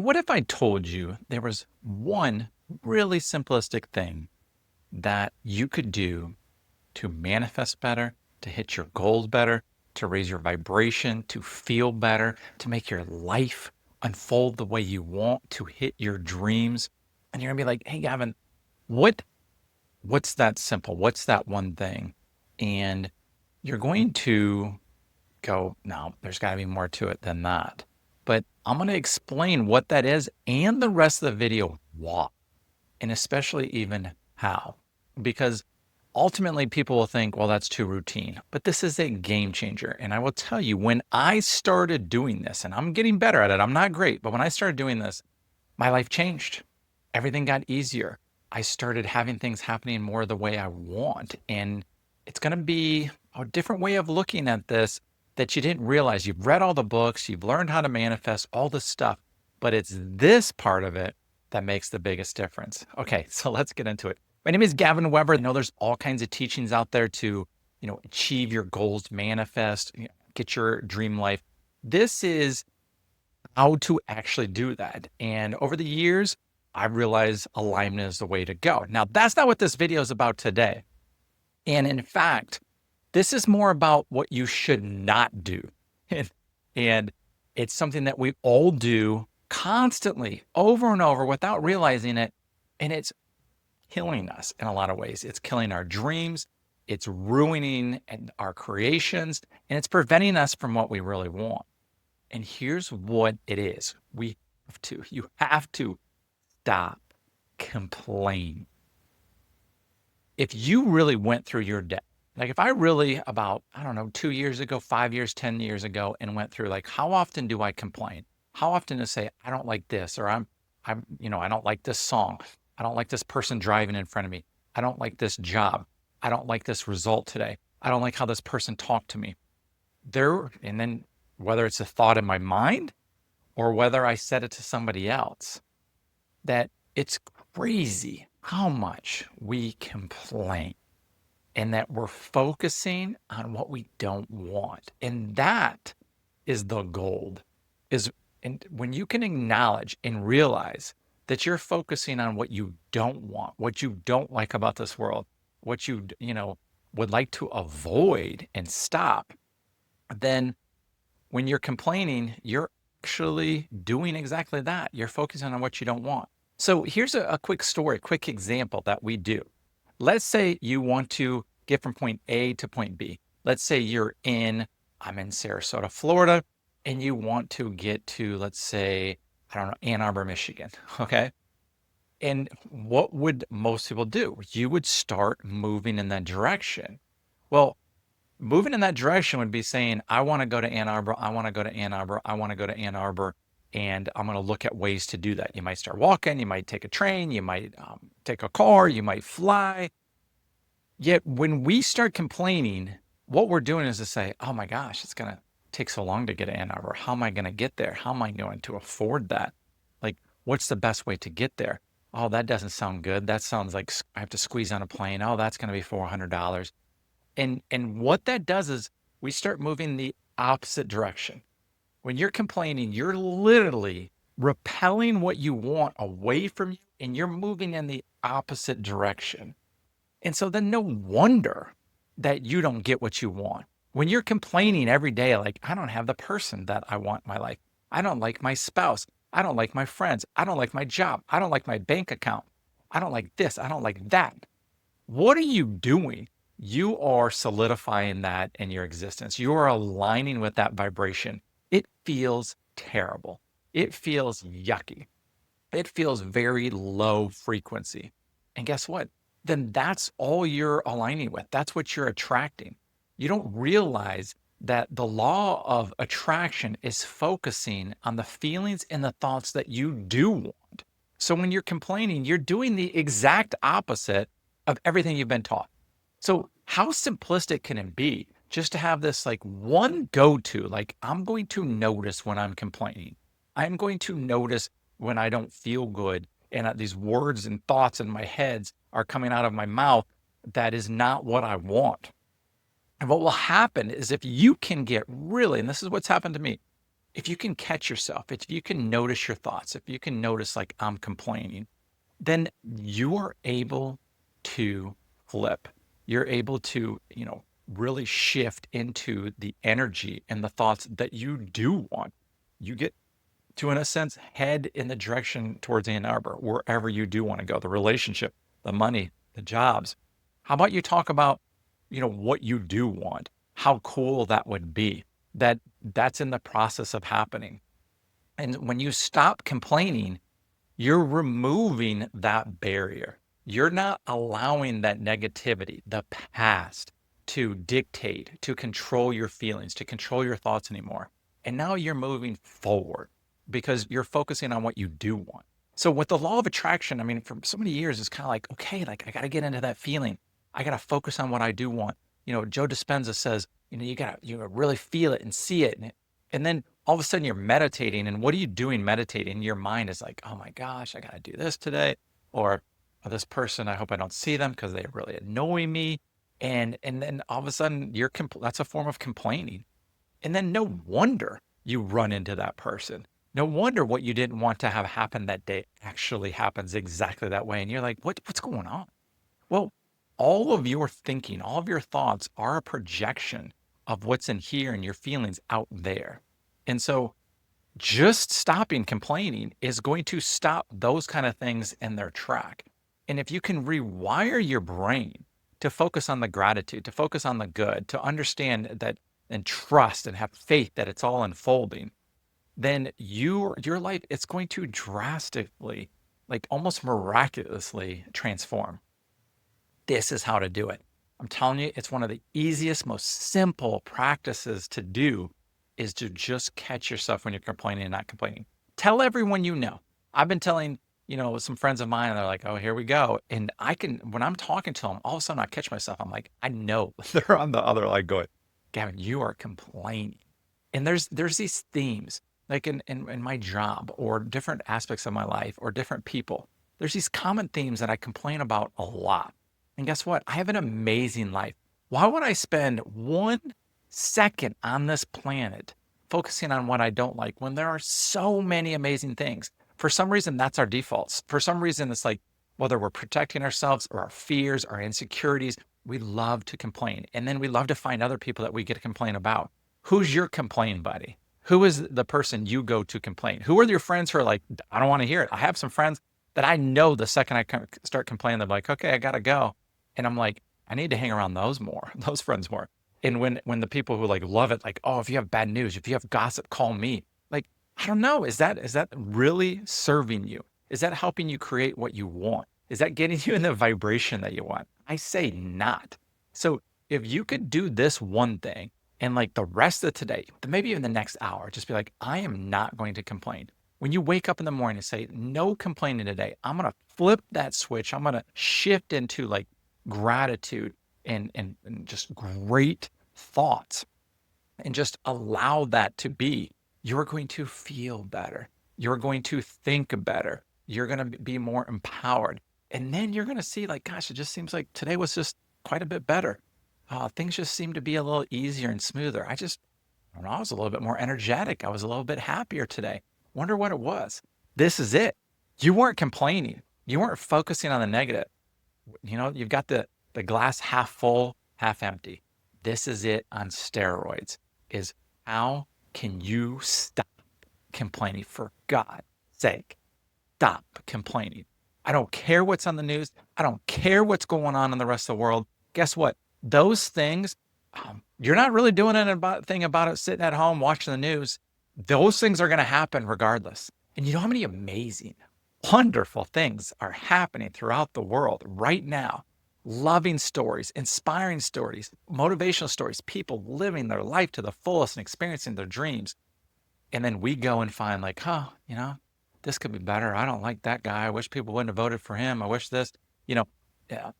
What if I told you there was one really simplistic thing that you could do to manifest better, to hit your goals better, to raise your vibration, to feel better, to make your life unfold the way you want, to hit your dreams? And you're gonna be like, hey Gavin, what what's that simple? What's that one thing? And you're going to go, no, there's got to be more to it than that. But I'm going to explain what that is and the rest of the video why, and especially even how. Because ultimately people will think, well, that's too routine. But this is a game changer. And I will tell you, when I started doing this, and I'm getting better at it, I'm not great, but when I started doing this, my life changed. Everything got easier. I started having things happening more the way I want. And it's going to be a different way of looking at this that you didn't realize. You've read all the books, you've learned how to manifest all this stuff, but it's this part of it that makes the biggest difference. Okay, so let's get into it. My name is Gavin Weber. I know there's all kinds of teachings out there to, achieve your goals, manifest, get your dream life. This is how to actually do that. And over the years, I realized alignment is the way to go. Now, that's not what this video is about today. And in fact, this is more about what you should not do. And it's something that we all do constantly over and over without realizing it. And it's killing us in a lot of ways. It's killing our dreams. It's ruining our creations, and it's preventing us from what we really want. And here's what it is. You have to stop complaining. If you really went through your day, like if I really about, I don't know, 2 years ago, 5 years, 10 years ago, and went through like, how often do I complain? How often to say, I don't like this, or I don't like this song. I don't like this person driving in front of me. I don't like this job. I don't like this result today. I don't like how this person talked to me. And then whether it's a thought in my mind or whether I said it to somebody else, that it's crazy how much we complain and that we're focusing on what we don't want. And that is the gold. And when you can acknowledge and realize that you're focusing on what you don't want, what you don't like about this world, what would like to avoid and stop, then when you're complaining, you're actually doing exactly that. You're focusing on what you don't want. So here's a quick story, quick example that we do. Let's say you want to get from point A to point B. Let's say I'm in Sarasota, Florida, and you want to get to, let's say, I don't know, Ann Arbor, Michigan. Okay. And what would most people do? You would start moving in that direction. Well, moving in that direction would be saying, I want to go to Ann Arbor. I want to go to Ann Arbor. I want to go to Ann Arbor. And I'm going to look at ways to do that. You might start walking. You might take a train. You might take a car. You might fly. Yet when we start complaining, what we're doing is to say, oh my gosh, it's going to take so long to get to Ann Arbor. How am I going to get there? How am I going to afford that? Like, what's the best way to get there? Oh, that doesn't sound good. That sounds like I have to squeeze on a plane. Oh, that's going to be $400. And what that does is we start moving the opposite direction. When you're complaining, you're literally repelling what you want away from you, and you're moving in the opposite direction. And so then no wonder that you don't get what you want. When you're complaining every day, like, I don't have the person that I want in my life. I don't like my spouse. I don't like my friends. I don't like my job. I don't like my bank account. I don't like this. I don't like that. What are you doing? You are solidifying that in your existence. You are aligning with that vibration. It feels terrible. It feels yucky. It feels very low frequency. And guess what? Then that's all you're aligning with. That's what you're attracting. You don't realize that the law of attraction is focusing on the feelings and the thoughts that you do want. So when you're complaining, you're doing the exact opposite of everything you've been taught. So how simplistic can it be just to have this like one go-to, like I'm going to notice when I'm complaining. I'm going to notice when I don't feel good and these words and thoughts in my heads are coming out of my mouth. That is not what I want. And what will happen is if you can get really, and this is what's happened to me, if you can catch yourself, if you can notice your thoughts, if you can notice like I'm complaining, then you are able to flip. You're able to, really shift into the energy and the thoughts that you do want. You get to, in a sense, head in the direction towards Ann Arbor, wherever you do want to go, the relationship, the money, the jobs. How about you talk about, what you do want, how cool that would be, that's in the process of happening. And when you stop complaining, you're removing that barrier. You're not allowing that negativity, the past, to dictate, to control your feelings, to control your thoughts anymore. And now you're moving forward because you're focusing on what you do want. So with the law of attraction, I mean, for so many years, it's kind of like, okay, like I got to get into that feeling. I got to focus on what I do want. Joe Dispenza says, you gotta really feel it and see it. And then all of a sudden you're meditating. And what are you doing meditating? Your mind is like, oh my gosh, I got to do this today. Or "Oh, this person, I hope I don't see them because they really annoy me." And then all of a sudden that's a form of complaining. And then no wonder you run into that person. No wonder what you didn't want to have happen that day actually happens exactly that way. And you're like, what's going on? Well, all of your thinking, all of your thoughts are a projection of what's in here and your feelings out there. And so just stopping complaining is going to stop those kind of things in their track. And if you can rewire your brain to focus on the gratitude, to focus on the good, to understand that and trust and have faith that it's all unfolding, then your life, it's going to drastically, like almost miraculously transform. This is how to do it. I'm telling you, it's one of the easiest, most simple practices to do is to just catch yourself when you're complaining and not complaining. Tell everyone you know. I've been telling, some friends of mine, and they're like, oh, here we go. And when I'm talking to them, all of a sudden I catch myself. I'm like, I know they're on the other line going, Gavin, you are complaining. And there's these themes, like in my job or different aspects of my life or different people. There's these common themes that I complain about a lot. And guess what? I have an amazing life. Why would I spend 1 second on this planet focusing on what I don't like when there are so many amazing things? For some reason, that's our defaults. For some reason, it's like whether we're protecting ourselves or our fears, our insecurities, we love to complain. And then we love to find other people that we get to complain about. Who's your complain buddy? Who is the person you go to complain? Who are your friends who are like, I don't want to hear it? I have some friends that I know the second I start complaining, they're like, okay, I got to go. And I'm like, I need to hang around those more, those friends more. And when the people who like love it, like, oh, if you have bad news, if you have gossip, call me. Like, I don't know. Is that really serving you? Is that helping you create what you want? Is that getting you in the vibration that you want? I say not. So if you could do this one thing and like the rest of today, maybe even the next hour, just be like, I am not going to complain. When you wake up in the morning and say, no complaining today, I'm going to flip that switch. I'm going to shift into like gratitude and just great thoughts and just allow that to be, you're going to feel better. You're going to think better. You're going to be more empowered. And then you're going to see, like, gosh, it just seems like today was just quite a bit better. Things just seem to be a little easier and smoother. I don't know, I was a little bit more energetic. I was a little bit happier today. Wonder what it was. This is it. You weren't complaining. You weren't focusing on the negative. You've got the glass half full, half empty. This is it on steroids. Is how can you stop complaining? For God's sake, stop complaining. I don't care what's on the news. I don't care what's going on in the rest of the world. Guess what? Those things, you're not really doing anything about it sitting at home watching the news. Those things are going to happen regardless. And you know how many amazing, wonderful things are happening throughout the world right now? Loving stories, inspiring stories, motivational stories, people living their life to the fullest and experiencing their dreams. And then we go and find like, this could be better. I don't like that guy. I wish people wouldn't have voted for him. I wish this, you know, yeah,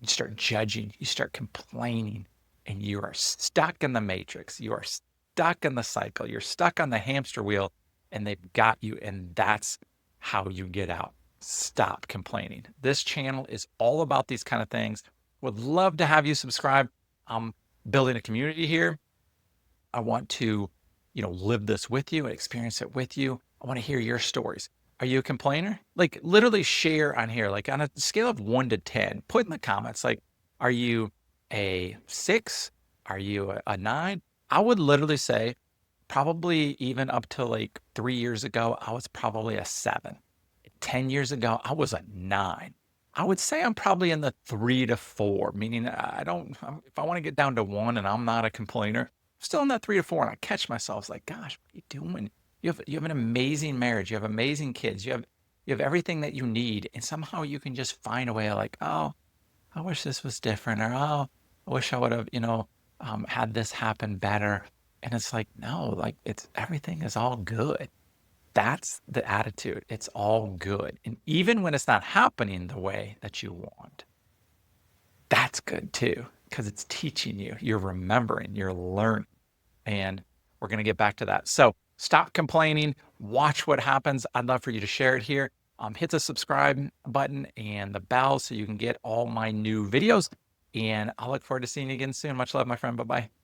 you start judging, you start complaining, and you are stuck in the matrix. You are stuck in the cycle. You're stuck on the hamster wheel, and they've got you. And that's how you get out. Stop complaining. This channel is all about these kind of things. Would love to have you subscribe. I'm building a community here. I want to, live this with you and experience it with you. I want to hear your stories. Are you a complainer? Like literally share on here, like on a scale of 1 to 10, put in the comments, like, are you a 6? Are you a 9? I would literally say probably even up to like 3 years ago, I was probably a 7. 10 years ago, I was a 9. I would say I'm probably in the 3 to 4, meaning I don't, if I want to get down to 1 and I'm not a complainer, I'm still in that 3 to 4. And I catch myself like, gosh, what are you doing? You have an amazing marriage. You have amazing kids. You have everything that you need. And somehow you can just find a way like, oh, I wish this was different. Or, oh, I wish I would have, had this happen better. And it's like, no, like everything is all good. That's the attitude. It's all good. And even when it's not happening the way that you want, that's good too, because it's teaching you, you're remembering, you're learning. And we're going to get back to that. So stop complaining, watch what happens. I'd love for you to share it here. Hit the subscribe button and the bell so you can get all my new videos. And I'll look forward to seeing you again soon. Much love, my friend. Bye bye.